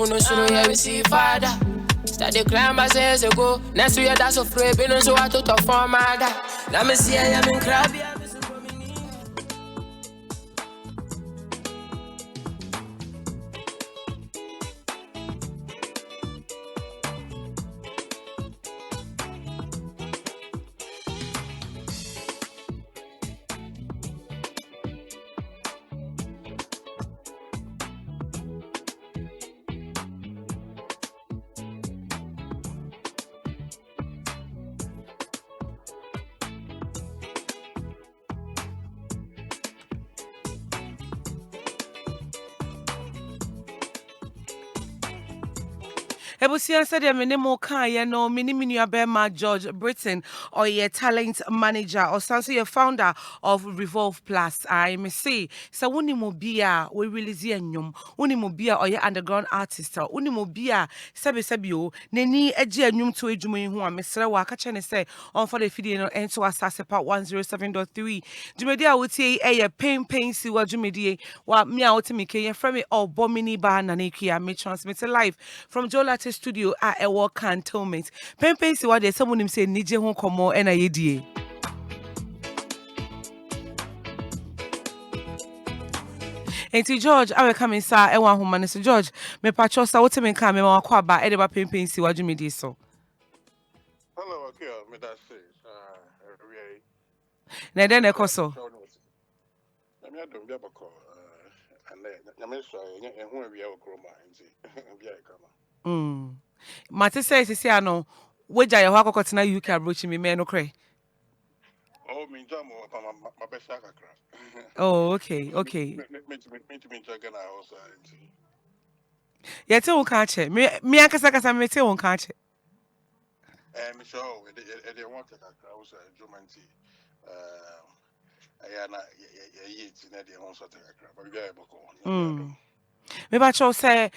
Uno solo here we see father. Start the climb as years ago. Next year that's so free, but no so I to for mother. Let me see I am in crabby. Ebusian said ya minimo kaya no mini abema George Britton or your talent manager or sanso your founder of Revolve Plus. I may say so uni mobia we release nyum uni mobia or your underground artist or uni mobia sebio neni eji nyum to ejuma hu a mesre wa ka chene say on for the video no ento Asaasepa 107.3 jumedia wotie e Penpensiwa jumedie wa me a wotimi ke ye frame or bomini ba na nekia me transmit live from Jola studio at a work cantonment. Penpensiwa de someone him say nije ho komo ena yedie. Enti George awe come sa e wan homa ne so George me patcho sa wote me kan me ma kwa ba e de ba Penpensiwa dwumedi so. Hello okay me that says really Na de ne koso. Na me adom bia bako and na me so ehun awia okroma nti bia e kama. Mate say ano weja ye ho akokotena UK abrochi me no kre. Oh me jam my best kakra. Oh okay. Me Ghana also nti. Ye te won ka che. Me akasa me te won ka che. Me show e want kakra also jumanti. Na ye na de won so kakra. But bia e bako. Me patcho say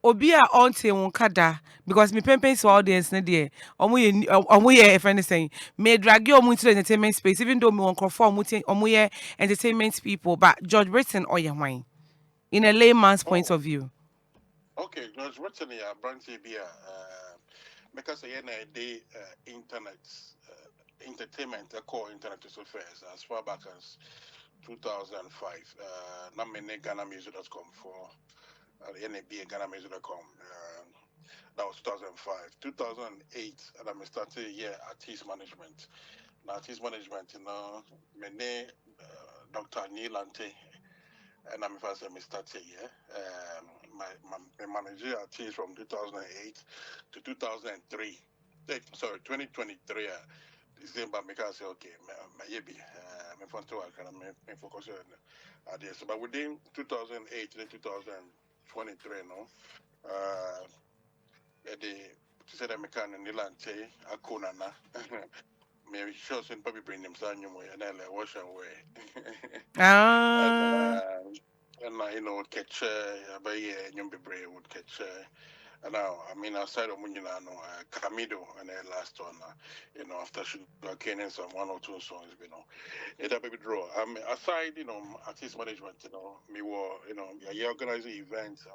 obi a onte won kada because me Penpensiwa audience na there omo ye if anything me drag you omo into the entertainment space even though me won conform omo ye entertainment people but George Britton or ye wine in a layman's point of view. Okay, George Britton ya branch be because na day internet entertainment core internet affairs as far back as 2005 na me GhanaMusic.com for NAB GhanaMusic.com. That was 2005. 2008, and I started artist management. Now, artist management, me Dr. Neil Ante, and I'm first started my manager artist from 2008 to 2003. Sorry, 2023. December, make us say, okay, maybe, me fun to work and me focus on this. But within 2008 to 2023, to say that me can Nilante, Akuna na. Maybe sure soon probably bring them some way and then wash away. And catch by young be would catch. And now, I mean, outside of Munina, Camido and then last one, after Sugar Cane and some 1 or 2 songs, it a baby draw. Aside, artist management, me were, organizing events.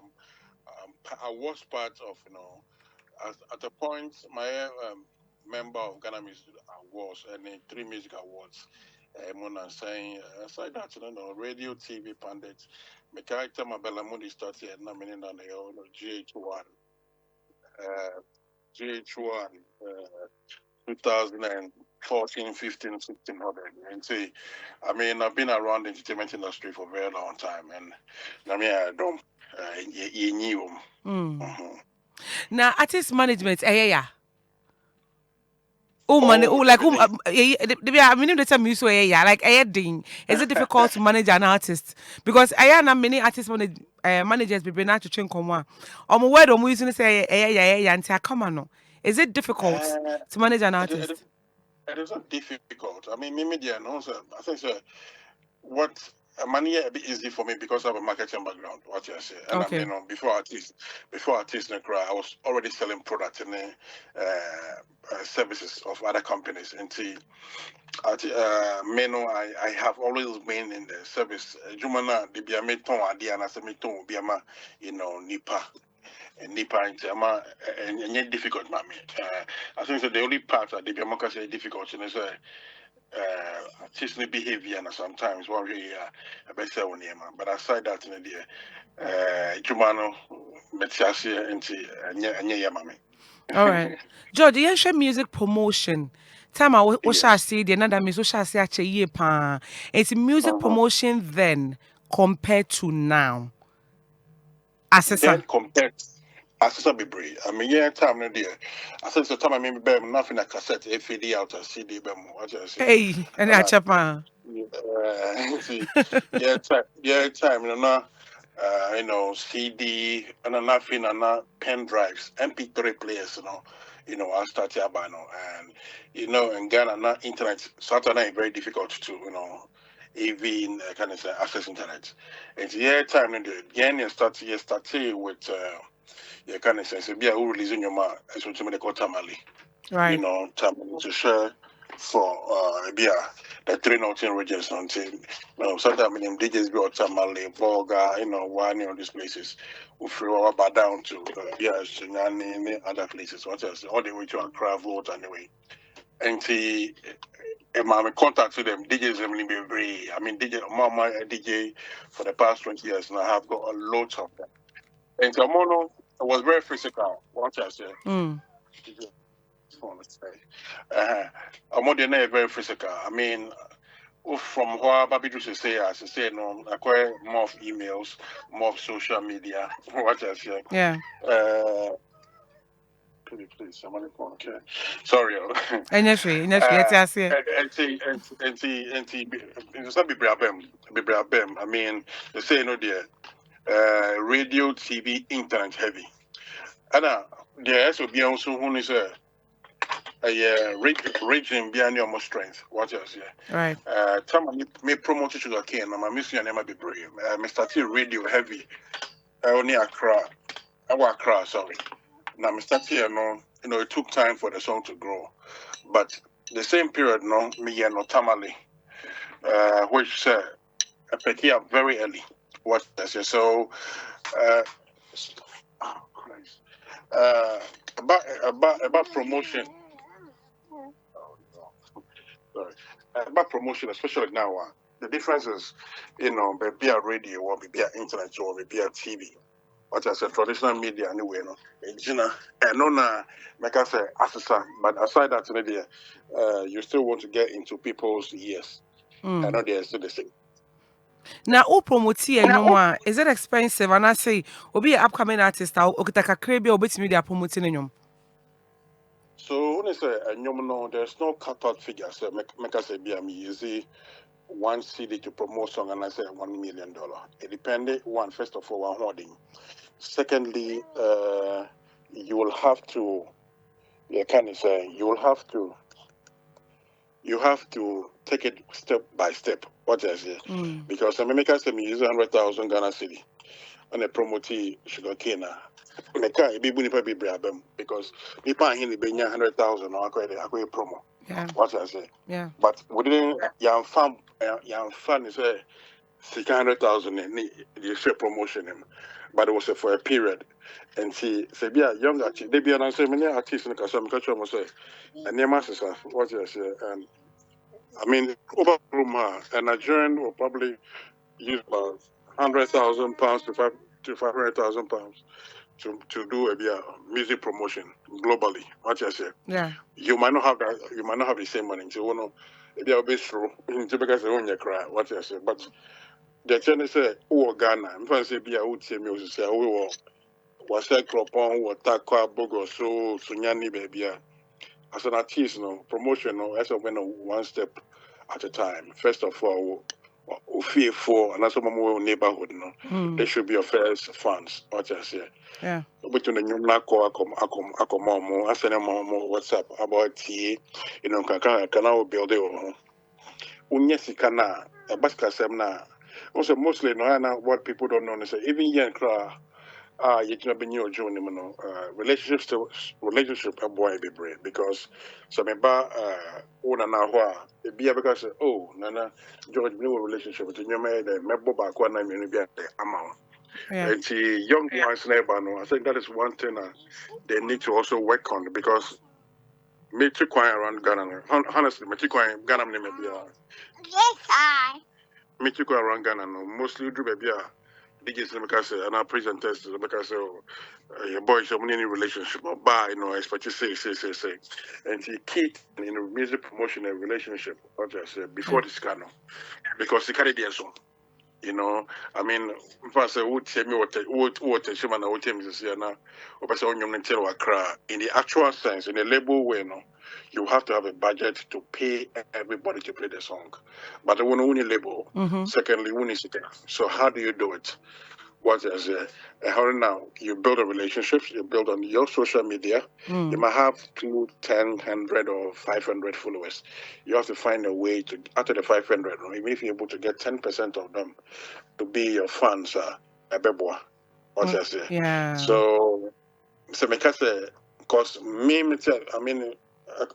I was part of, at a point, my member of Ghana Music Awards and 3 music awards. I'm saying, aside that, radio, TV, pundits, my character, my Belamundi started nominating on the GH1. GH1 2014, 15, 16, and see, I mean, I've been around the entertainment industry for a very long time, and I mean, I don't, you knew them. Now, artist management, yeah. Oh, money, like, I mean, the time you so like, is it difficult to manage an artist? Because I am many artist managers be bring out to train come one. Word on using say, and say, come on, no. Is it difficult to manage an artist? It is not difficult. I mean, media, I think, what money a bit easy for me because I have a marketing background. What you say, and Okay. before artists, I was already selling products and services of other companies. And I have always been in the service. Jumana, the biameton idea and as a meton biama, Nipa. And Nipa and difficult, mammy. I think the only part that the biamaka say difficult is artistic behavior and sometimes what we best say but aside that in the Jumano Metiasi and Yamami. All right. George, you share music promotion. Time I shall Yes. see the another miss shall say a year pa. It's music Uh-huh. promotion then compared to now. Assessor. Then compared as be brave. I mean, yeah, time no dear. I said the time I mean, nothing a cassette, FAD out, a CD, what I say. Hey, and And I chapa. see, time, CD and nothing and pen drives, MP3 players, I started by now, and in Ghana, not internet, Saturday very difficult to, even kind of say access internet. And time, and the Ghanaian started with, kind of say, be a who releasing your man, as what you may call Tamale. Right. Tamale to share for the 3 regions until sometimes DJs go Tamale, Volga, one of these places. We flew about down to Sunyani, other places. What else? All the way to Accra, vote anyway. And see, my contact with them, DJs, I mean, Mama, DJ for the past 20 years, and I have got a lot of them. And so, Mono was very physical. What I say. Mm. I'm more than very physical. I mean, from what Babidu say, as I say, no, acquire more of emails, more of social media. What I say. Yeah. Please, somebody phone. Okay, sorry. And yes, let's say. It's not be brabem. I mean, they say no, dear. Radio, TV, internet heavy. And there also be also who is region behind your strength. What else? Right. Time me promote sugar cane. I'm a mission and never be brave. Me started radio heavy. Only Accra. Accra, sorry. Now me started it took time for the song to grow, but the same period me no tamale, which I picked up very early. What else? So oh Christ. About promotion. Sorry. About promotion, especially now, the difference is, be a radio or be a internet or be a TV. What I said, traditional media anyway, and like I said, assistant. But aside that, you still want to get into people's ears. I know they're still the same. Now, who promote here? Is it expensive? And I say, will be an upcoming artist. I'll take a crabby or bit media promoting in. So when I say, there's no cut-out figure. So make us say, you see, one CD to promote song, and I say $1 million. It depends. First of all, one hoarding. Secondly, you will have to. You have to take it step by step. What I say, because I make us say me use 100,000 Ghana cedi on a promotee sugar cane. Meka be buni pa be brabem because people are here be 100,000 or akwe promo. Yeah. What I say. Yeah. But within young fan is a 600,000 and the share promotion him. But it was for a period. And see, say be a young artist. They be an answer many artists in the Kasam culture must say. And near masses what I say. And I mean over room a Nigerian will probably use about £100,000 to £500,000 to do a music promotion globally. What I say. Yeah. You might not have that. You might not have the same money. So maybe I'll be true. Because they won't cry. What I say, but the channel say, "Oh Ghana." I'm trying to say, "Be a would say music say, oh, was a cropon, what takwa bogo so sunyani baby." As an artist, promotion, as of when one step at a time. First of all, fear for and that's more neighborhood. There should be your first funds. What I say. Yeah. Between the new Nako, Akomomo, I send them WhatsApp about tea, can I build it? Unyesi kana, a basket semna, Also, mostly, no, now what people don't know is that even young cry, you can be new joining, you know, relationship a boy be brave because so me ba una na ho it be because oh nana George new relationship with you me the me bo ba kwa na me be amount. Yeah. And the young ones neighbor, no, I think that is one thing they need to also work on because me too quiet around Ghana. Honestly, me too quiet Ghana me be yes, I. Me too quiet around Ghana. No, mostly do baby. DJs because and our presenters because your boys have any relationship or buy, you know, expect you say, and the key in a music promotion and relationship, what I said before this kind of because the carry their song. You know, I mean, if I say, would tell me what Shimon would tell me this year now, or person on your tell cry in the actual sense, in the label way, no, you have to have a budget to pay everybody to play the song. But the one only label, secondly, one is it. So how do you do it? What is it? How now you build a relationship, you build on your social media. You might have 2, 10, 100 or 500 followers. You have to find a way to, after the 500, even if you're able to get 10% of them to be your fans, a beboa. What I say. Yeah. So make us say, because I mean,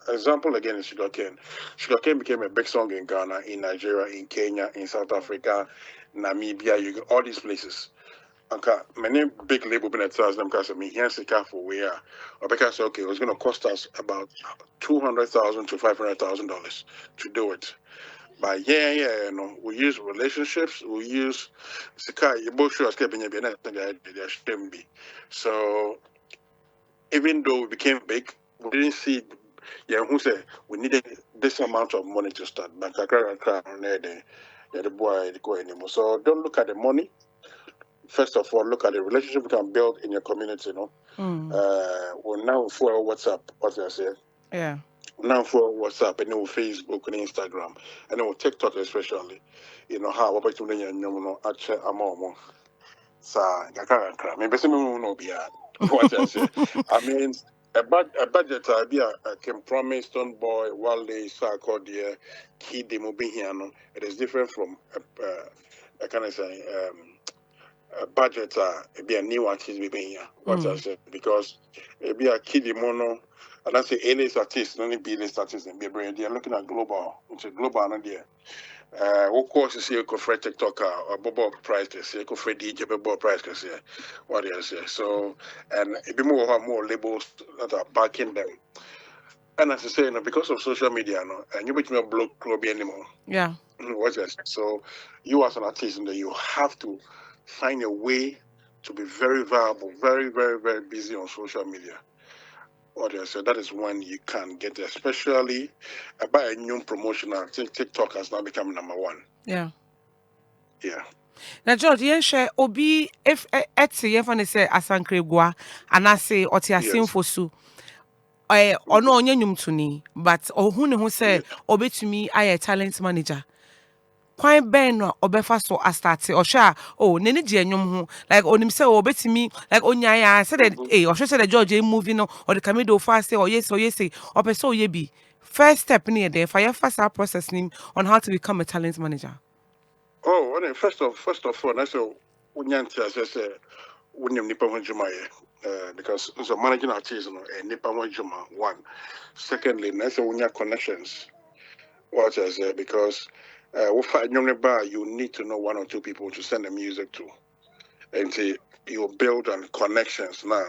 example again is sugarcane. Sugarcane became a big song in Ghana, in Nigeria, in Kenya, in South Africa, Namibia, all these places. Okay, many big label been at them because I mean here's the car for where or because okay, it was gonna cost us about $200,000 to $500,000 to do it. But you know, we use relationships, we use Sika, you both sure escaping your there shouldn't be. So even though we became big, we didn't see who said we needed this amount of money to start. But the boy go anymore. So don't look at the money. First of all, look at the relationship you can build in your community, you know. Well, now for WhatsApp, what I say. Yeah. Now for WhatsApp and then Facebook and Instagram and then TikTok especially. You know how about you know actually among sa kakara. Maybe some no be what I say. I mean a budget idea can promise Stone Boy, Wale, Sarkodie, Kid Demo here. No, it is different from I can say budget be a new artist be here. What I say because be a kid mono and I say any artist, only be the artist and be brand. They are looking at global. It's a global idea. Of course, you see a for TikTok or Bobo price, you go for DJ Bobo price, what do you say? So, and it be more labels that are backing them. And as I say, you know, because of social media, no, and you become a blog club anymore. Yeah. What's that? So, you as an artist, you have to find a way to be very viable, very, very, very busy on social media. What I said, that is when you can get, especially about a new promotion. I think TikTok has now become number one. Yeah. Yeah. Now, George, yen share obi if eti yen fane say asankre gua and I say oti asin Yes. fosu. Ono onye nyumtuni, but ohun ne ho say obetumi aye talent manager. Kwan ben no obefa so astarte o sha oh ne ne je nwom ho like onim say obetumi like onya ya say that o say the George movie no or the Camedo fast say or yes o person o ye bi first step near there for your first process nim on how to become a talent manager. Oh, well, then first of all, that's a unyanti as I say unyam nipa ho dwuma because so managing artists no nipa ho dwuma one. Secondly, that's a unya connections. What I say because you need to know one or two people to send the music to. And you build on connections now,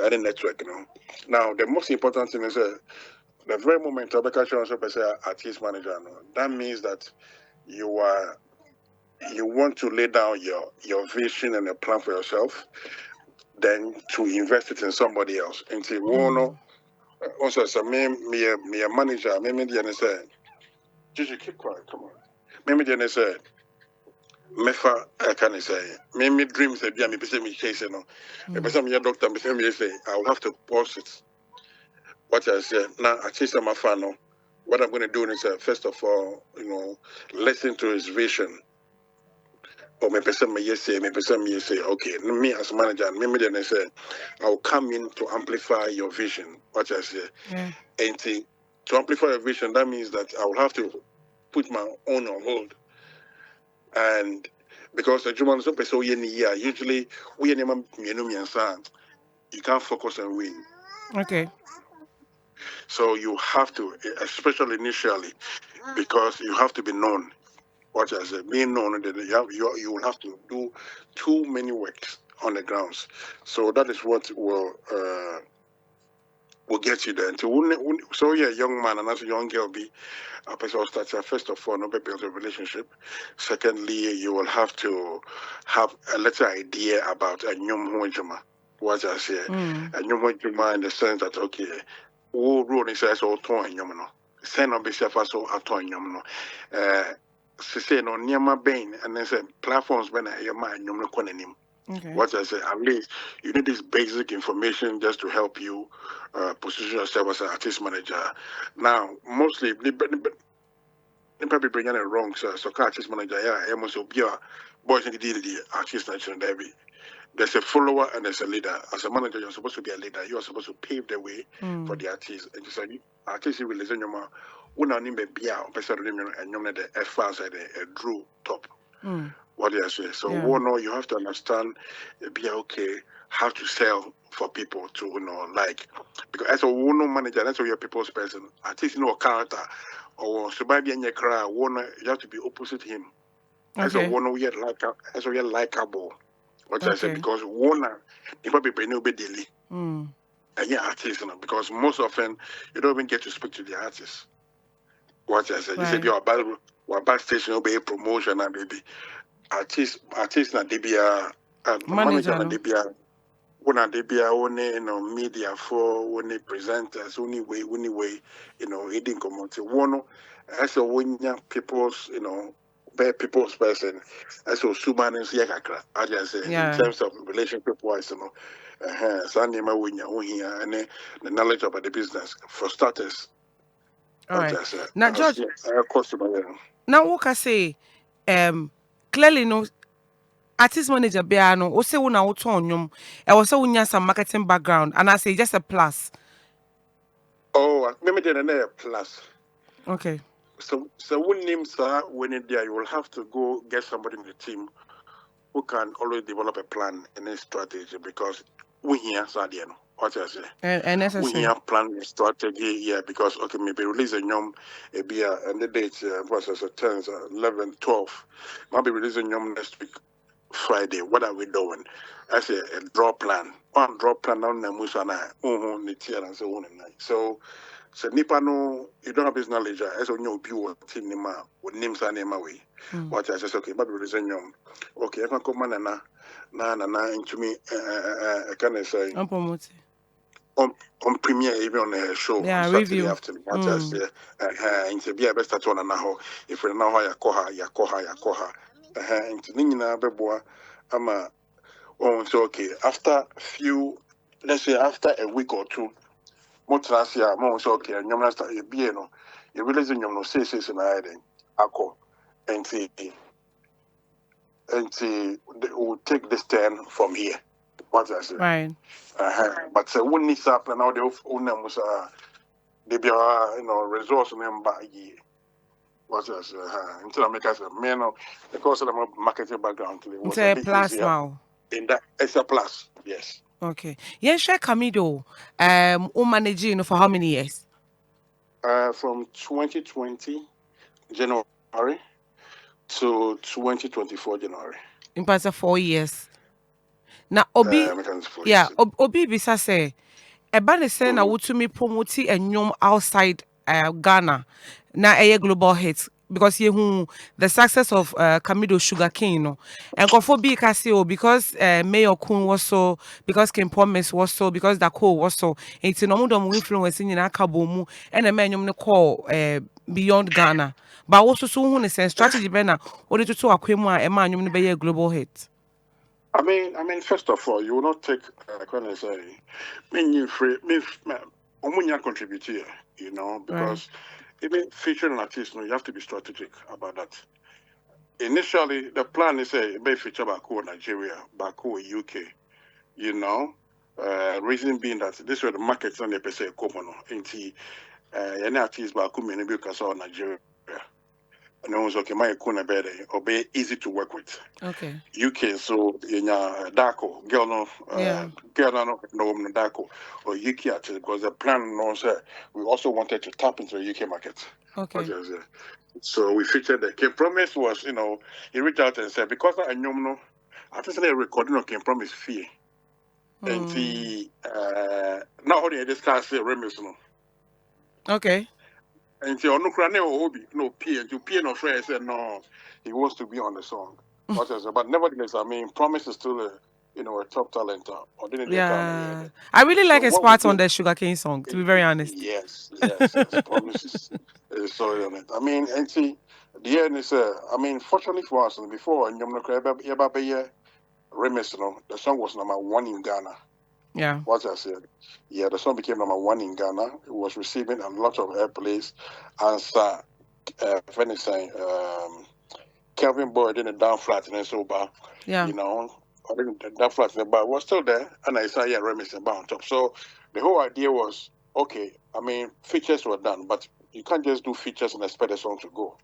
any network, you know. Now, the most important thing is the very moment I become artist manager, no, that means that you want to lay down your vision and a plan for yourself, then to invest it in somebody else. And say, also, so me a manager, me the say, just keep quiet, come on. Me the say. Mefa can I say me dreams a bia me pese me chase no e pese me doctor me say me say I will have to pause it what I say now I chase my fan no what I'm going to do is first of all listen to his vision or me pese me say okay me as manager me then say I will come in to amplify your vision what I say and to amplify your vision that means that I will have to put my own on hold And because the German so usually we you can't focus and win. Okay. So you have to, especially initially, because you have to be known. What I said, being known, that you will have to do too many works on the grounds. So that is what will get you there. So you're a young man and as a young girl, be a person will start first of all, not build a relationship. Secondly, you will have to have a little idea about a new hojuma. What I say, a new hojuma in the sense that okay, who rule says all torn young, send on behalf of so a torn young. Say no near my bane and then say platforms when I hear my young. Okay. What I say, at least you need this basic information just to help you position yourself as an artist manager. Now, mostly, they probably bring it wrong. So, artist manager, yeah, I must be a boys and the artist manager. There's a follower and there's a leader. As a manager, you're supposed to be a leader. You are supposed to pave the way for the artist. And just like artists, you will listen to your una nimbe bia person and you the F outside a drew top. What do I say? So you have to understand be okay how to sell for people to like, because as a manager, that's your people's person. Artist character or somebody in your crowd, you have to be opposite him. As a we are likable. What I say, because if I be daily. And artists, because most often you don't even get to speak to the artists. What I said, you said you're about station, you'll be a promotion and baby. Artist na debia manager na debia when debia one media for when presenters only way heading community one as a one people's bad people's person as a suman is yakakra I just say in terms of relationship wise so name when you here and the knowledge about the business for starters. All right. Now George, now what I say clearly no artist manager beano o say una otonyum e was say unya some marketing background and I say just a plus. Oh, maybe then a plus. Okay. So when names are when in there, you will have to go get somebody in the team who can always develop a plan and a strategy, because we here Sadiano. What I say? And we here plan and strategy, because okay, maybe release a nyom a beer and the date was as a 10, 11, 12. Maybe release a nyom next week. Friday, what are we doing? I say a draw plan. One draw plan on the Musana, and so on and so. So nipa no, you don't have his knowledge. As on your view, tinima with names and name away. What I says, okay, but reason you. Okay, I can come na into me. Can I say? On premiere even on a show on Saturday afternoon. What I say? Into be a best at one and a half. If we know how yakoha. Into Nina Beboa, ama. Oh, so okay. After let's say after a week or two. Motrasia, more so okay, and you must have a no. You realize you no say in I then. Ako and see, we'll take this turn from here. What I say, right? But when this happen now, the owner must they be resource member ye. What I say, until I make us a man because of the marketing background. It's a plus now. In that, it's a plus, yes. Okay. Yes, share Camido. Managing for how many years? From 2020 January to 2024 January. In past 4 years. Now Obi, Obi bisa say, ebane say na wutumi promote enyom outside Ghana. Na a global hit. Because the success of Camido Sugarcane, no, and Kofobi Casio because Mayor Kun was so, because Kim Promise was so, because Dako was so, it's no more influence in Akabomu and a man you call beyond Ghana. But also soon is a strategy banner or to Aquima a man you be a global hit. I mean, first of all, you will not take when I say me free me contribute here, because even featuring an artist, you have to be strategic about that. Initially, the plan is a feature Baku Nigeria, Baku UK, reason being that this were the markets and they say common into any artist Baku maybe because of Nigeria. and it was okay, my kuna better, obey easy to work with. Okay. UK, so in Dako, girl no, no Dako, or UK actually, because the plan knows we also wanted to tap into the UK market. Okay. So we featured the King Promise was, he reached out and said, because I know, I think they're recording of King Promise fee. And he, now how they discuss the remix, no. Okay. And he no crane no P and to P no friend said no, he wants to be on the song. But nevertheless, I mean, Promise is still a top talent. Or didn't Yeah, I really like his part on the Sugarcane song. To be very honest. Yes. Promise is sorry on it. I mean, and see, the end is I mean, fortunately for us, before and remix, the song was #1 in Ghana. Yeah. The song became #1 in Ghana. It was receiving a lot of airplays. And funny saying, Kelvin Boyd in a down flat and so bar. Yeah. I didn't down flat in the bar was still there, and I saw remix and bar on top. So the whole idea was okay. I mean, features were done, but you can't just do features and expect the song to go.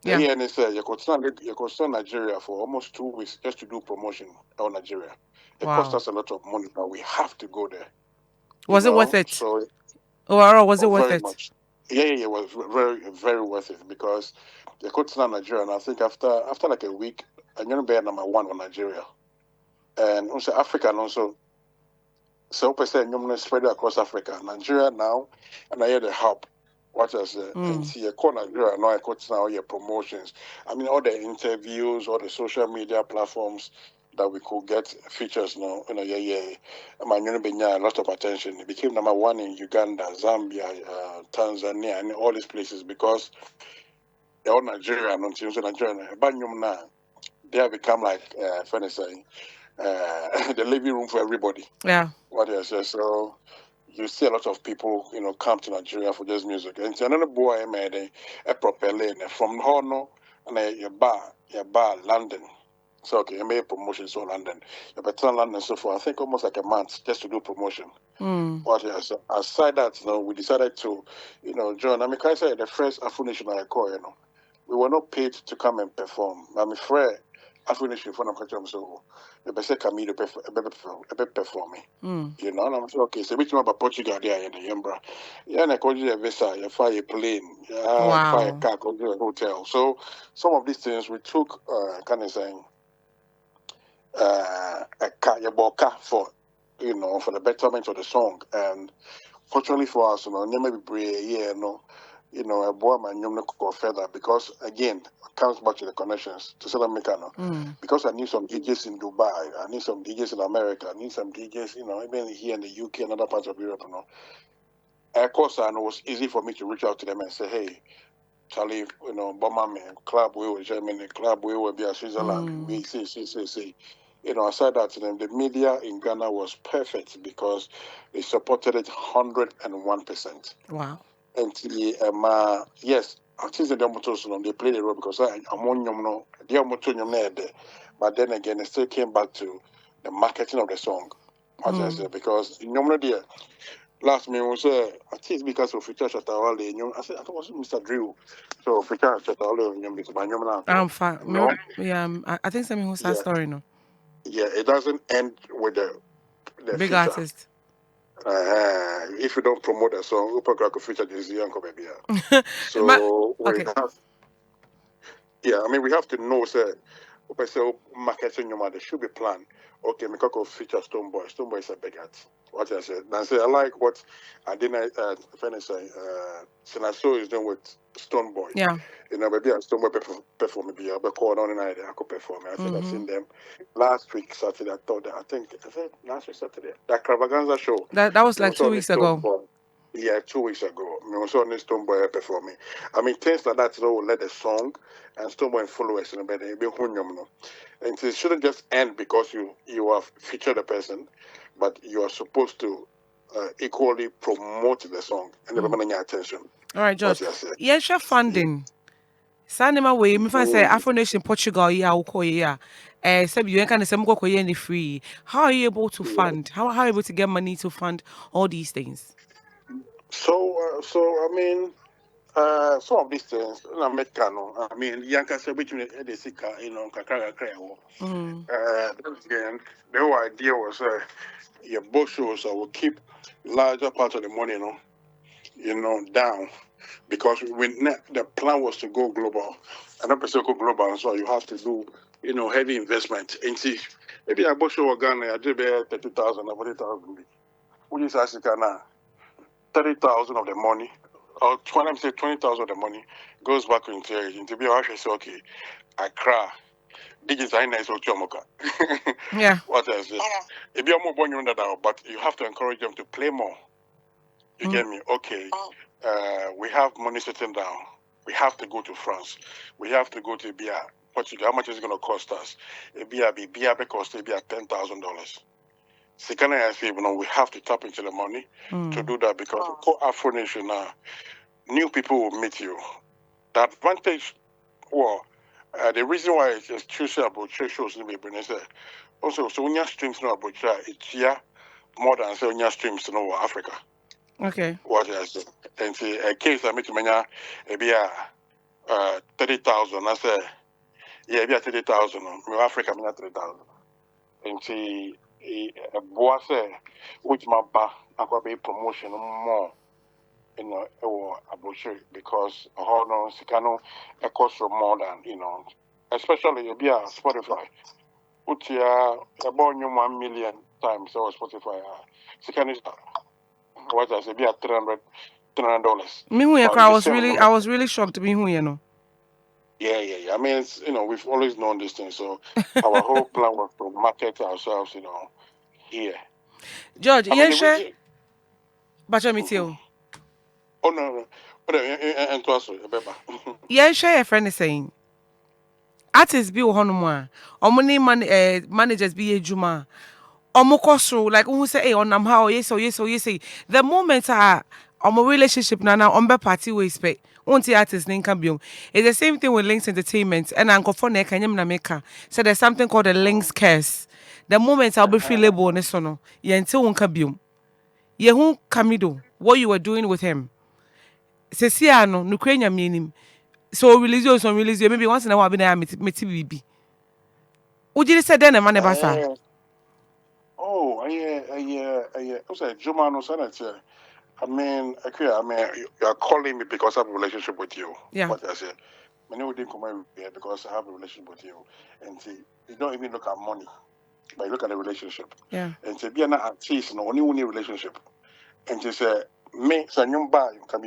Yeah. And it's you could stand Nigeria for almost 2 weeks just to do promotion on Nigeria. It cost us a lot of money, but we have to go there. Was it worth it? So overall, was it worth very it? Much. Yeah, it was very, very worth it because they could stand Nigeria, and I think after like a week, I'm gonna be #1 on Nigeria, and also Africa, and also so percent you're gonna spread it across Africa, Nigeria now, and I hear the hub. What I say, and see a corner Nigeria now. I could now your promotions. I mean, all the interviews, all the social media platforms that we could get features now. I'm gonna be a lot of attention. It became #1 in Uganda, Zambia, Tanzania, and all these places because they're all Nigerian, but now they have become like funny saying, the living room for everybody. Yeah. What I say, so you see a lot of people, come to Nigeria for just music. And so another boy I made a proper lane from Horno and a bar London. So okay, I made promotions on London. You better London so for I think almost like a month just to do promotion. What else? Aside that, we decided to, join. I mean, I say the first Afro Nation I call, we were not paid to come and perform. I'm afraid Afro Nation for them so the best come to perform me. And I'm saying, okay, so which one about Portugal there in the Yambra? Yeah, and I call you a visa, you fire a plane, fire a car, go to a hotel. So some of these things we took kind of saying a car, you bought car for for the betterment of the song. And fortunately for us, maybe a boy man you go further because again comes back to the connections to South America because I need some DJs in Dubai, I need some DJs in America, I need some DJs even here in the UK and other parts of Europe. Of course, I know it was easy for me to reach out to them and say, hey, Charlie, Bomberman, club we were Germany, club we will be at Switzerland, we see. Aside that to them, the media in Ghana was perfect because they supported it 101%. Wow. And yes, I think they played the role because I'm on there. But then again, it still came back to the marketing of the song. As I said, because there last me was I think because of Feature Shatawale, I said I thought it was Mr. Drew. So Feature Shatawale, I'm fine. Yeah, I think something who's that story no. Yeah, it doesn't end with the big feature. Artist. If you don't promote a song, you probably feature this young baby. So we have, we have to know say marketing there should be planned. Okay, me go feature Stoneboy. Stoneboy is a big art. What I said. Now say I like what I didn't finish Sinaso is doing with Stoneboy. Yeah. Maybe Stoneboy perform maybe I'll be called on and I could perform. I said I've seen them last week Saturday. I think last week Saturday. That Cravaganza show. That was like 2 weeks ago. Yeah, 2 weeks ago. I was on this Stoneboy performing. I mean, things like that will let the song and Stoneboy followers and it shouldn't just end because you have featured a person, but you are supposed to equally promote the song and everybody your attention. All right, George. Yes, your funding. Sanima way, if I say Afro Nation Portugal, said you can say free. How are you able to fund? How are you able to get money to fund all these things? So I mean, Some of these things, I mean, Yanka said between the Sika, Kakara Creo. Again, the whole idea was your boss shows will keep larger part of the money, down because the plan was to go global, and not go global, so you have to do, heavy investment. And see, maybe I boss show Ghana, I did 30,000 or 40,000. Which is actually 30,000 of the money, or 20,000 of the money goes back into it. And to be honest, say, okay, I cry. Design is Ochomoka. Yeah. What else? If you're more born that, but you have to encourage them to play more. You get me? Okay. We have money sitting down. We have to go to France. We have to go to Bia. How much is it going to cost us? Bia cost $10,000. Second, I say, we have to tap into the money to do that because Afro Nation now, new people will meet you. The advantage, the reason why it's choosing about shows in the is also so when you streams know about it's here more than say when you streams to know Africa. Okay. What I say, and see a case I meet many maybe 30,000. I say yeah, maybe 30,000. Africa, maybe 30,000. And see a boy say which my ba I got be promotion more. About because no Sikano it costs more than especially if you Spotify. Put about 1 million times or Spotify. Sikano what I say be at $300. Me who I was really shocked to be who Yeah. I mean, we've always known this thing. So our whole plan was to market ourselves, here. George, but me too. Oh no. But and to us, Share your friend is saying. Artists be honoma. Omoni managers be a juma. Omokosro like who say on am how yes. The moment omo relationship na party we expect. Unti artist can be. It's the same thing with Links Entertainment and Uncle for neck and Nameka. So there's something called the Links curse. The moment I'll be feelable nesono. Ye until unkabium. Ye who kamido. What you were doing with him. Sesiano, Nukrenya meaning. So release you maybe once in a while be there me TV. Would you say then a man basa? Oh, yeah. I was like, Jumano Senator. I mean, you are calling me because I have a relationship with you. Yeah. What I said. Many would didn't come here because I have a relationship with you. And see, you don't even look at money, but you look at the relationship. Yeah. And say, be an artist, only relationship. And she said, me, Sanyumba, can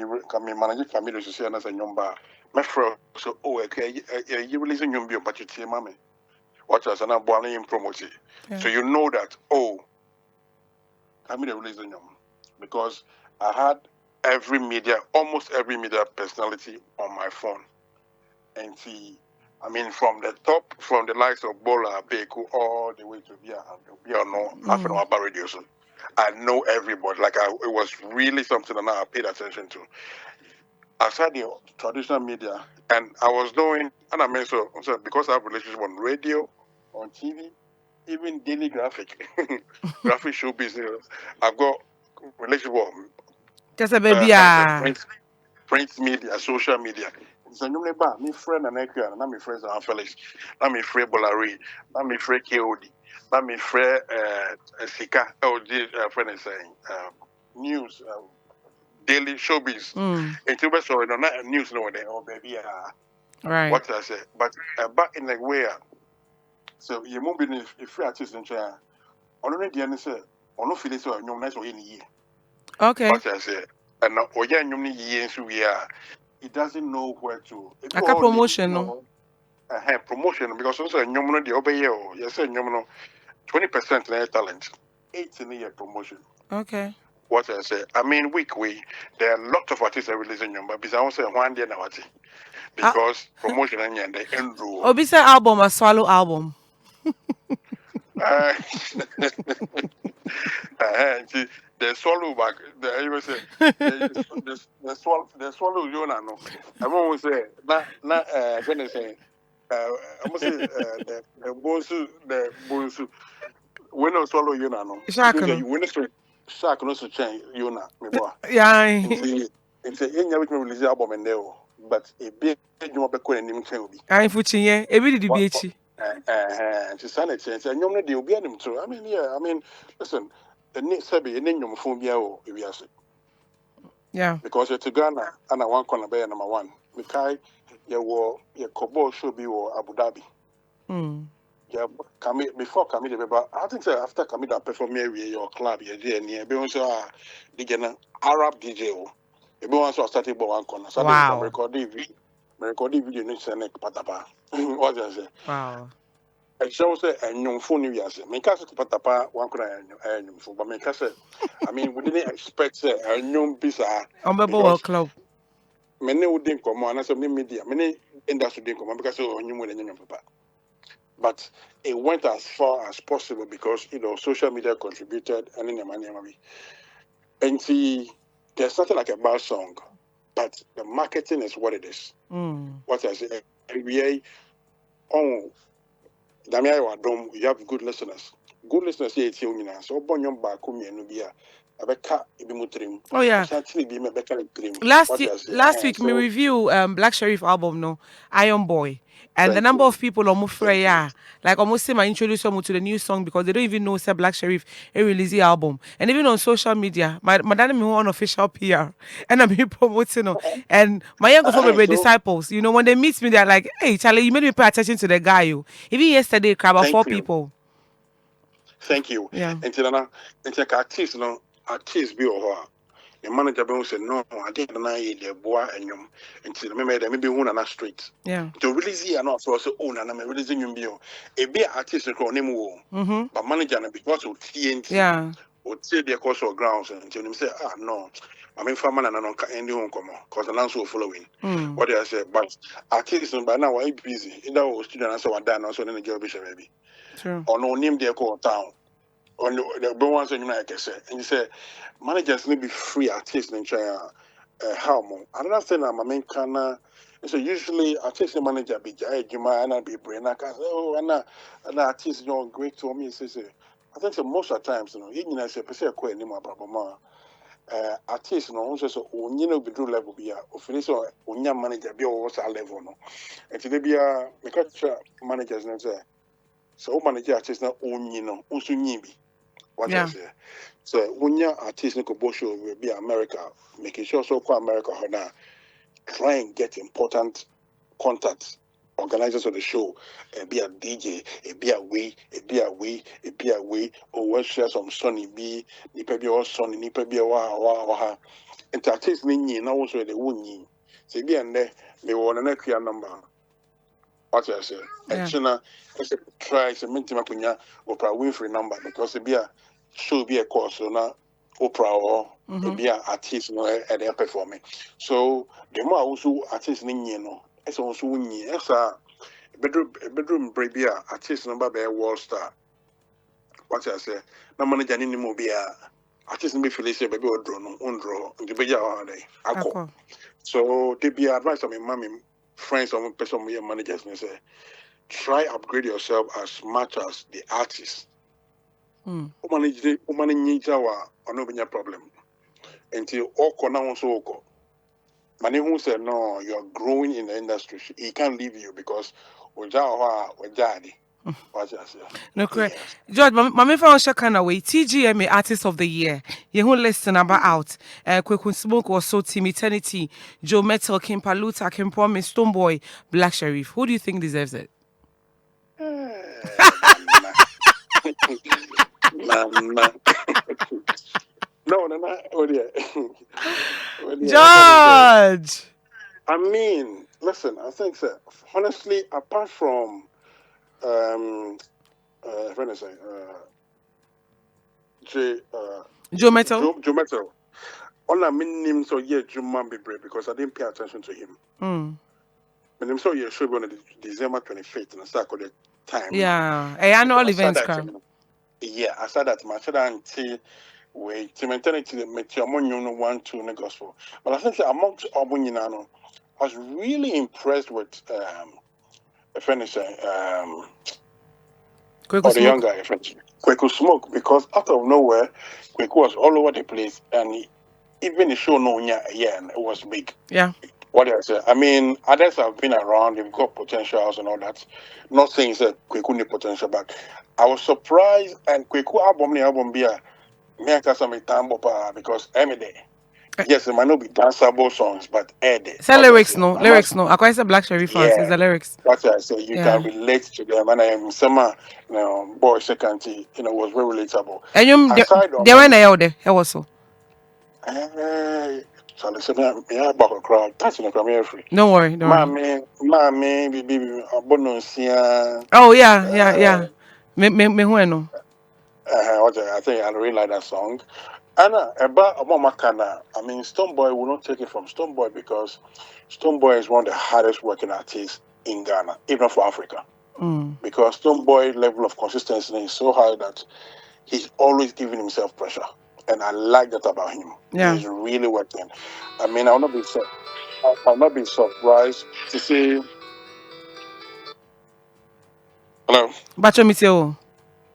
be managed family to say, and as a Sanyumba. My friend, so, okay, you releasing your but you see, mommy. Watch us, and I'm born in promoting. So you know that, I'm releasing them because I had almost every media personality on my phone. And see, I mean, from the likes of Bola, Beku, all the way to African Radio. So I know everybody. Like, it was really something that I paid attention to. Aside the traditional media, and I was doing, and I mean, so because I have a relationship on radio, on TV, even daily graphic show business, I've got relationship on Just a baby. Print media, social media. So you know, me friend and Ekya, na me friends are Felix, na me friend Bolari, na me friend KOD, na me friend Sika. Oh, this friend is saying news, daily showbiz. Into best so not news no there. Oh baby, Right. what I say, but back in the way. So you move in if free artist in China. Only the answer, only feel so you nice or any year. Okay. What I say, and Oya Yumi years we are. He doesn't know where to. A promotion, no. Promotion because also Yomuno the obey you. Yes, Yomuno 20% their talent, 8 promotion. Okay. What I say, I mean, there are a lot of artists that releasing them, but because I say one day now, because promotion and the end rule. Obisa album a swallow album. The swallow back. The swallow. You know, I won't say not. When they say, I must say the bonsu. When I swallow you know. Shark no. When it's shark no so change you know. Me boy. Yeah. It's a young which release album and there, but a big you be calling him Kelby. I'm fuching ye. Every did be To sanity and you're not the him too. I mean, yeah, I mean, listen, the next Sabi and then your phone be if you ask it. Yeah. Because you're to Ghana and I want corner bear number one. Mikai, your Kobo should be or Abu Dhabi. Yeah, before Camille, but I think after Camille perform your club, you're near Beyonce, the Arab DJ. Everyone saw starting by one corner. So wow. Recording video, next and patapa. What does it? Wow. And so say, and young phone you say, make us patapa one corner and you but make us I mean, we didn't expect a young pizza. On the World Club. Many would think come on, and some media, many industry didn't come on because of new and papa. But it went as far as possible because social media contributed and in the money. And see, there's nothing like a bad song, but the marketing is what it is. What I say, NBA, Damia, you have good listeners. Good listeners here, so Bonyom Bakumi and Nubia. Oh yeah. Last week me review Black Sherif album no Iron Boy and the number of people almost like almost say I introduce them to the new song because they don't even know say Black Sherif a release the album and even on social media my dad me on official PR and I'm promoting and my young baby disciples when they meet me they're like hey Charlie you made me pay attention to the guy even yesterday about 4 people. Thank you. Yeah. Until artist be or the manager said no, I didn't know the boy and you until maybe one on that street. Yeah. To release it and also own and I'm releasing you a be artist called name but manager because of TNT. Yeah. Would say their course of grounds until him say, no. I mean, farmer and I don't any home come because the answer following. What I say, but artists by now are busy. Either was student answer one done also in the job maybe. True. Or no name their call town. On the ones in America say, and you say managers need be free artists in China. How more? Another thing I'm a main kana. So usually artist manager be Jai Juma and I be brain. I can say, oh, and artist great to me. Say, I think so most of the times, even I say, per se, quite anymore, problem. Artist, also so be do level be a finish or unya manager be also level no. And today be a make managers and say, so manager artist na also be. What I say. So when your artist no go show will be America, making sure so call America now try and get important contacts, organizers of the show, be a DJ, be a way, or we'll share some sunny be, nipa be all sunny, nipa be a wa. And artists ni na also the wuni. So be and there, they want an extra number. What I say. And China, I said try to maintain my punya Oprah Winfrey number because it be a show be a course so now Oprah or be an artist at their performing. So the more also artists it's also winning. It's a bedroom baby artist number be a world star. What I say, no money Janini mo be a artist be Felicia baby or draw and the baby all day. So they be advice of my mommy, friends or person managers and say try upgrade yourself as much as the artist. Umani needs our no problem. Until all corner also go. Many who said no, you're growing in the industry. He can't leave you because we're daddy. No correct. George, my found Shakana way TGMA Artist of the Year. You who listen about out. Kwekun Smoke or So Team Eternity, Joe Metal, Kim Paluta, Kim Promise, Stoneboy, Black Sherif. Who do you think deserves it? No. George! I mean, listen, I think so. Honestly, apart from Joe Metal? Joe Metal. All I mean him so Juma be brave because I didn't pay attention to him. When him so show on December 25th and I start the time. Yeah, annual events. Yeah, I said that much until wait to maintain to make your money 1-2 in the gospel. But I think that amongst all I was really impressed with a finisher or the young guy Kweku Smoke because out of nowhere Kweku was all over the place and even the show no yeah, it was big. Yeah. What I say? I mean, others have been around, they've got potentials and all that. Not saying that Kweku need potential, but I was surprised and Kweku album be a me I some time because every day. Yes, it might not be danceable songs, but Say lyrics no. Lyrics no. I quite say Black Sherry fans. It's yeah, the lyrics. that's why I say you Yeah. can relate to them. And I am summer, boy second, was very relatable. And you Aside they of were there. It was so. so listen, me about a crowd, that's in the crowd free. Don't worry. Mommy, baby, abonosia. Oh yeah. Me who I know. I think I really like that song. Anna, about Makana, I mean, Stonebwoy will not take it from Stonebwoy because Stonebwoy is one of the hardest working artists in Ghana, even for Africa. Because Stonebwoy's level of consistency is so high that he's always giving himself pressure. And I like that about him. Yeah. He's really working. I mean, I'll not be surprised to see. Hello? Bacho Mitio.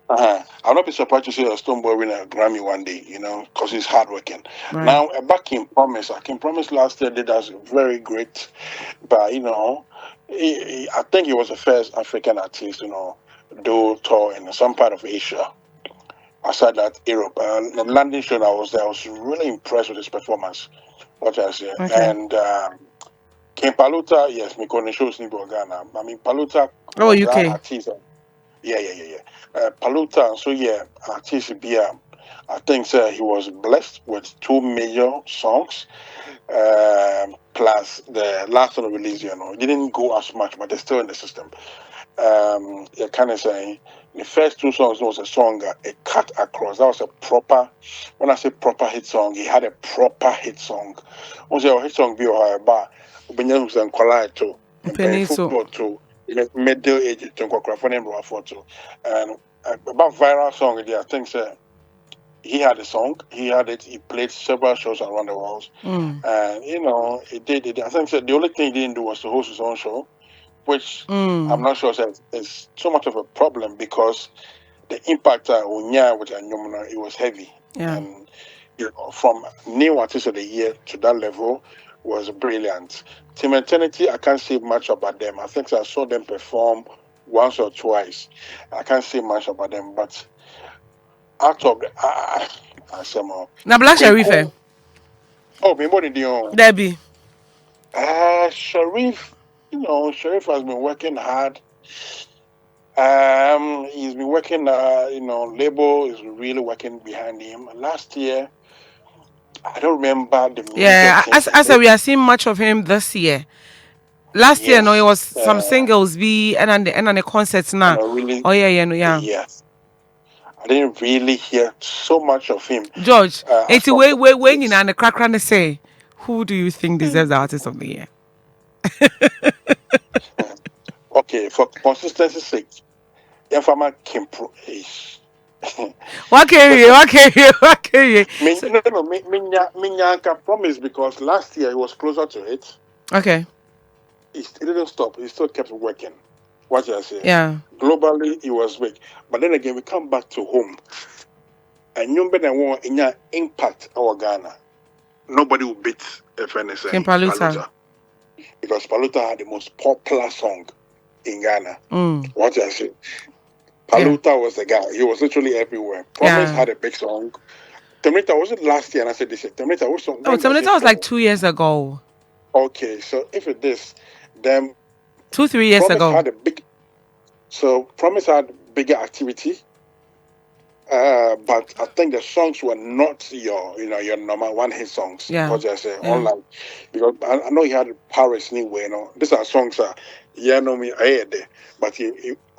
I'll not be surprised to see a Stonebwoy win a Grammy one day, because he's hardworking. Right. Now, back King Promise. King Promise last year did us very great, but I think he was the first African artist, do tour in some part of Asia. Aside that, Europe. The London show I was there, I was really impressed with his performance. What I say, Okay. and King Paluta, yes, me calling shows in Ghana. I mean, Paluta Oh, was UK. that artist. Yeah. Paluta, so yeah, artist I think he was blessed with 2 major songs, plus the last one release, it didn't go as much, but they're still in the system. You kind of saying the first 2 songs was a song it cut across. That was a proper, when I say proper hit song, he had a proper hit song. Was a hit song be or but Benjamin and Kwalai too, and football too. Middle age to Kwafone and photo. And about viral song, I think he had a song, he had it, he played several shows around the world. And he did it. I think the only thing he didn't do was to host his own show, which I'm not sure is so much of a problem because the impact on with it was heavy. Yeah. And from new artist of the year to that level was brilliant. Team Eternity, I can't say much about them. I think I saw them perform once or twice. I can't say much about them, but out of Now Black Sherif. Oh, me more than the Debbie. Sharif, Sharif has been working hard. He's been working, label is really working behind him. Last year, I don't remember the music. Yeah, I said we are seeing much of him this year. Last year, no, it was some singles and the concerts now. Really, yeah. Yes. I didn't really hear so much of him. George, it's when you and the cracker say, who do you think deserves the artist of the year? Okay, for consistency's sake, Yafama Kimpro is. What can you? Minyanka promise because last year he was closer to it. Okay. It didn't stop. He still kept working. What I say? Yeah. Globally, he was big. But then again, we come back to home. And you better want in your impact our Ghana. Nobody will beat FNSA. Paluta. Because Paluta had the most popular song in Ghana. What I say? Paluta was the guy. He was literally everywhere. Promise had a big song. Terminator wasn't last year, and I said this year. Terminator was song. No, Terminator was like 2 years ago. Okay, so if it is, then 2-3 years Promise ago. had Promise had bigger activity. But I think the songs were not your number one hit songs. Yeah. What I say, online, because I know he had Paris anyway. These are songs I heard it, but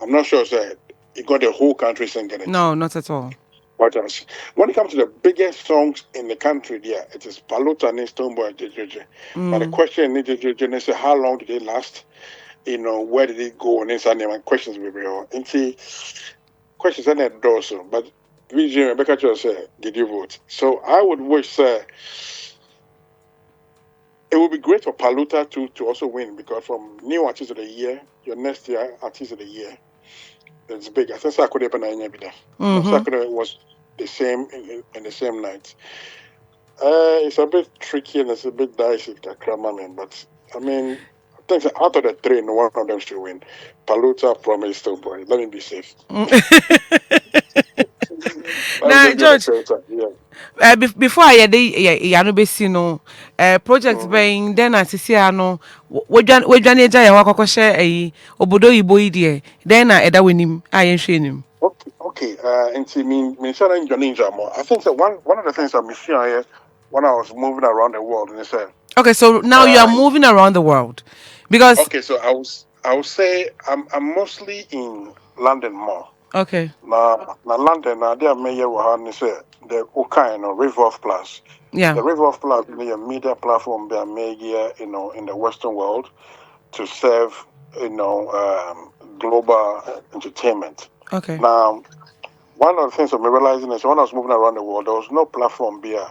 I'm not sure. He got the whole country singing it. No, not at all. What else? When it comes to the biggest songs in the country, it is Paluta and Stonebwoy and JJJ. But the question is, JJJ, how long did they last? Where did it go? And and questions will be all. And see, questions are not also. But VJ Rebecca just said, did you vote? So I would wish it would be great for Paluta to also win because from new artist of the year, your next year artist of the year, it's big. I think Sakura was the same in the same night. It's a bit tricky and it's a bit dicey, Kakramamin, but I mean, I think out of the three, no one of them should win. Paluta promised to boy. Let me be safe. Let me Now, just be on the George, safe side. Yeah. before I had the no be no project Mm-hmm. being then I see ano we dwane agya ya wakoko share obodo yibo yi de then na eda wenim ayen hwe nim. Okay. And see, me share ninja more. I think that one of the things that me see here when I was moving around the world, and they said, Okay, so now you are uh, moving around the world because okay, so I would say I'm mostly in London more. okay, Na London, na there may you have say the kind of River of Plus. yeah, The River of Plus is a media platform that made here, in the Western world to serve, global entertainment. okay, Now, one of the things I'm realizing is when I was moving around the world, there was no platform there,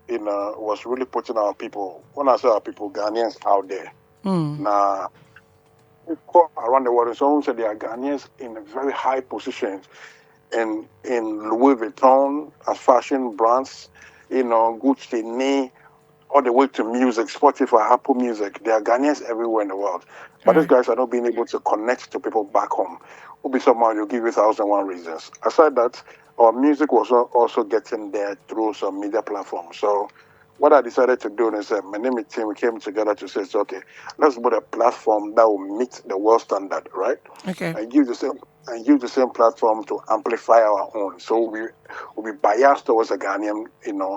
was really putting our people, when I say our people, Ghanaians out there. Now, people around the world, and someone said they are Ghanaians in very high positions in Louis Vuitton as fashion brands, Gucci, all the way to music, Spotify, Apple Music. There are Ghanaians everywhere in the world. But these right, guys are not being able to connect to people back home. Will be somehow you'll give you 1,001 reasons. Aside that, our music was also getting there through some media platforms. So what I decided to do is my name and team, we came together to say, okay, let's build a platform that will meet the world standard, right? okay, And use the same platform to amplify our own. So will be biased towards the Ghanaian,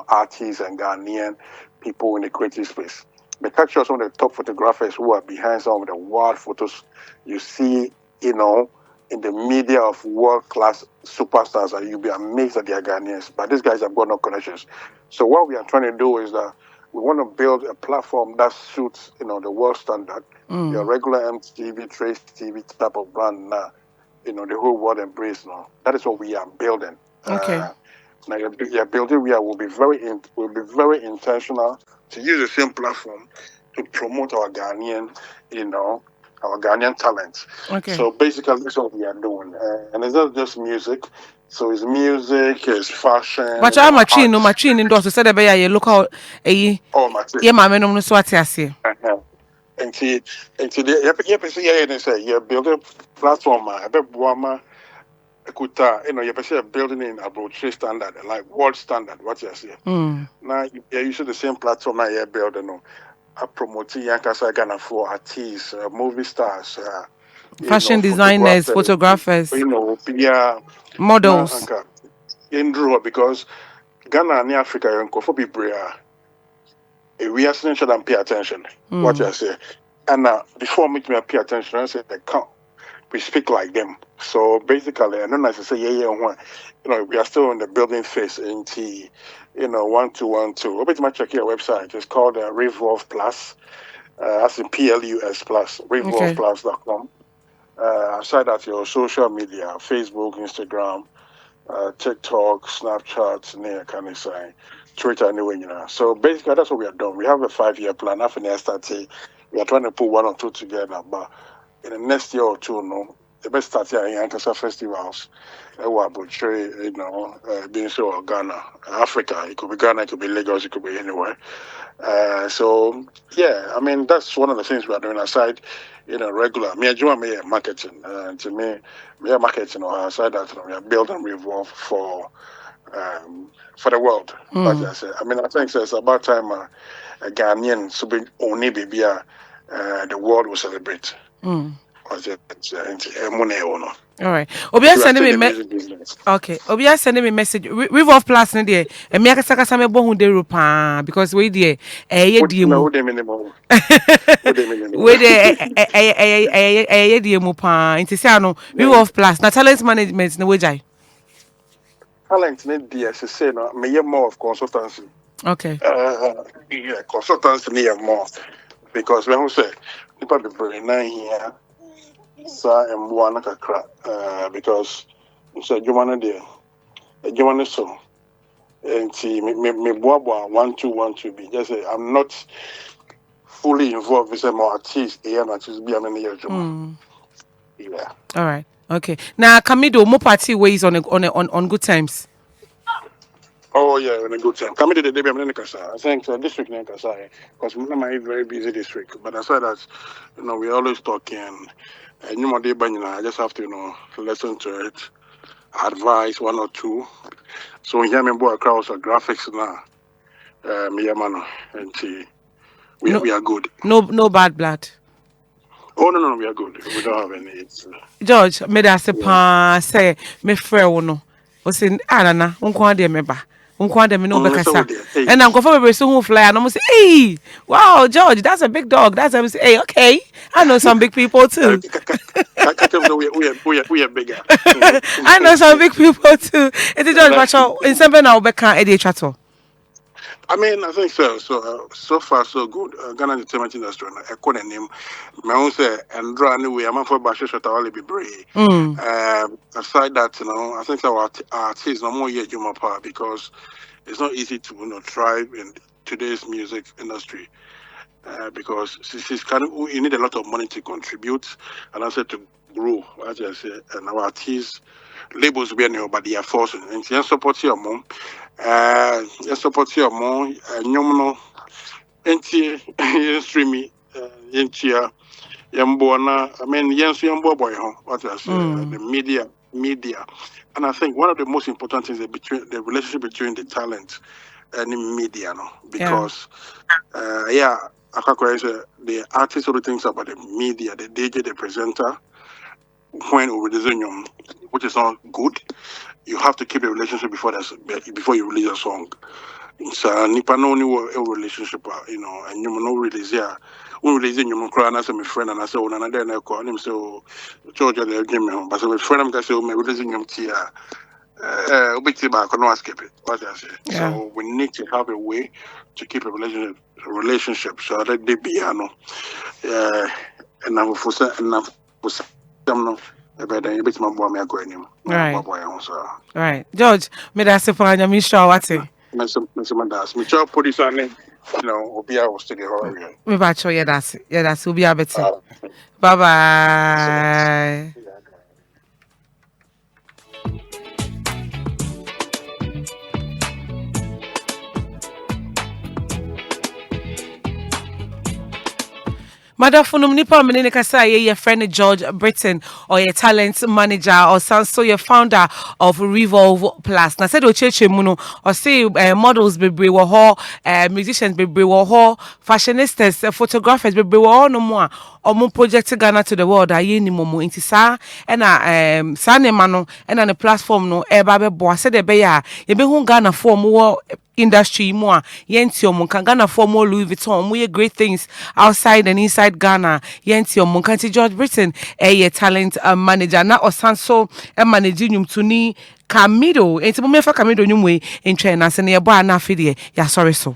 artists and Ghanaian people in the creative space. They capture some of the top photographers who are behind some of the wild photos you see, in the media of world class superstars, and you'll be amazed that they are Ghanaians. But these guys have got no connections. So what we are trying to do is that we want to build a platform that suits, the world standard, your regular MTV, Trace TV type of brand now, the whole world embrace now. That is what we are building. okay, Now your building we are will be very intentional to use the same platform to promote our Ghanaian, our Ghanaian talent. okay. So basically, that's what we are doing, and it's not just music. So it's music, it's But fashion, I'm arts. a chin indoors to say that be a local Oh my yeah, my men no so atiase. God. And see, you see, and say you're building platform, you are building in abroad standard, like world standard. What you say? Now you're using the same platform now you're building. I promote Yankasa Ghana for artists, movie stars, Fashion designers, photographers, photographers, yeah, now models. anka in draw because Ghana and Africa you're for be we are saying should pay attention. What you say? And before me to pay attention, I say they come. We speak like them. So basically, I don't necessarily say we are still in the building phase in 1212. Open my check your website. It's called Revolve Plus. That's in PLUS Plus, Okay. revolveplus.com. Aside that, your social media, Facebook, Instagram, TikTok, Snapchat, near kind of say, Twitter, anyway. So basically, that's what we are doing. We have a 5-year plan. After next we are trying to put one or two together, but in the next year or two, no, the best start here in Ankasa festivals. Portray, being so Ghana, Africa. It could be Ghana, it could be Lagos, it could be anywhere. So yeah, I mean that's one of the things we are doing aside, regular. Me, I do me marketing. To me marketing or aside that we are building Revolve for the world. But I say, I mean, I think it's about time a Ghanaian so be only baby the world will celebrate. Because All right. if Obia you are sending still me in the music business. okay. Obia sending me message. River of Plus ne there. E me akasa kasa me bo hu de rupa because we there ye die No, mu. what they minimum. What they minimum. We there ye die mu pa. Nti say ano River of Plus na talent management na we jai. Talent need the say no, me more of consultancy. Okay. Yeah, consultants need more because when we say people be bring nine here, sa and one kakra. Because so you wanna there, you wanna so. And see me boa 1212 be just say I'm not fully involved with some artists here, and artists be an year juma. Yeah. All right. Okay. Now Kamido mo party ways on good times. Oh yeah, in a good time. Come to the day I'm in Kasa. I think this week in Kasa because I'm very busy this week. But aside that, we always talking. And you know, I just have to listen to it, advise one or two. So when you hear me boy across graphics now, me man, and we are good. No bad blood. Oh no, we are good. We don't have any. It's, George, me da se pa say me frɛ wo no. O se anana, unko de me ba. Unko de me no be kasa. And I'm confirm be so who fly and I'm say, "Hey, wow, George, that's a big dog." That's I'm say, "Hey, okay. I know some big people too." We are bigger. I know some big people too. It's George Macho in something now be can e dey chato. I mean, I think so. So far, so good. Ghana entertainment industry. I call the name. My own say, and draw anyway. I'm for Bashe Shota Wale be brave. Aside that, I think our artists no more yet Juma Power because it's not easy to thrive in today's music industry. Because it's kind of you need a lot of money to contribute, and also to grow. As I say, and our artists labels be anywhere, but they are forcing and you support your mom. You support your mom, and you know, and streamy, yentia, yambona. I mean, yambo boy, what I say, the media, and I think one of the most important things is between the relationship between the talent and the media, because, the artist always thinks about the media, the DJ, the presenter, when over the zonium, which is not good. You have to keep a relationship before you release a song. So nipa no only a relationship, and you no release here. When releasing you cry and I say my friend and I say another and I call him so George the game home. But so my friend I'm gonna say my releasing him tia bit back no escape it. What I say. So we need to have a way to keep a relationship. So that they be and I'm for them Right. George, me da se pa nya mi sure what say. Me sure police and Obia was to the horror. Me ba cho ye da se obi abete. Bye bye. Madafunum nipa menene kasa ye your friend George Britton or your talent manager or so your founder of Revolve Plus. Na said o cheche mu no or say models bebre wo ho, musicians bebre wo ho, fashionistas, photographers bebre wo ho no mo a omo project Ghana to the world aye ni momo nti sa e na sa ne ma no e na ne platform no e ba be bo said e be ya ye be hu Ghana for mo industry mo a yenti omo kan Ghana for mo Louis Vuitton mo ye great things outside and inside Ghana yenti omo kan ti George Britton ye talent manager na osanso manage nyum tuni Camido enti mo me fa Camido nyum we ntwe na se ne ye bo ana afide ya sorry so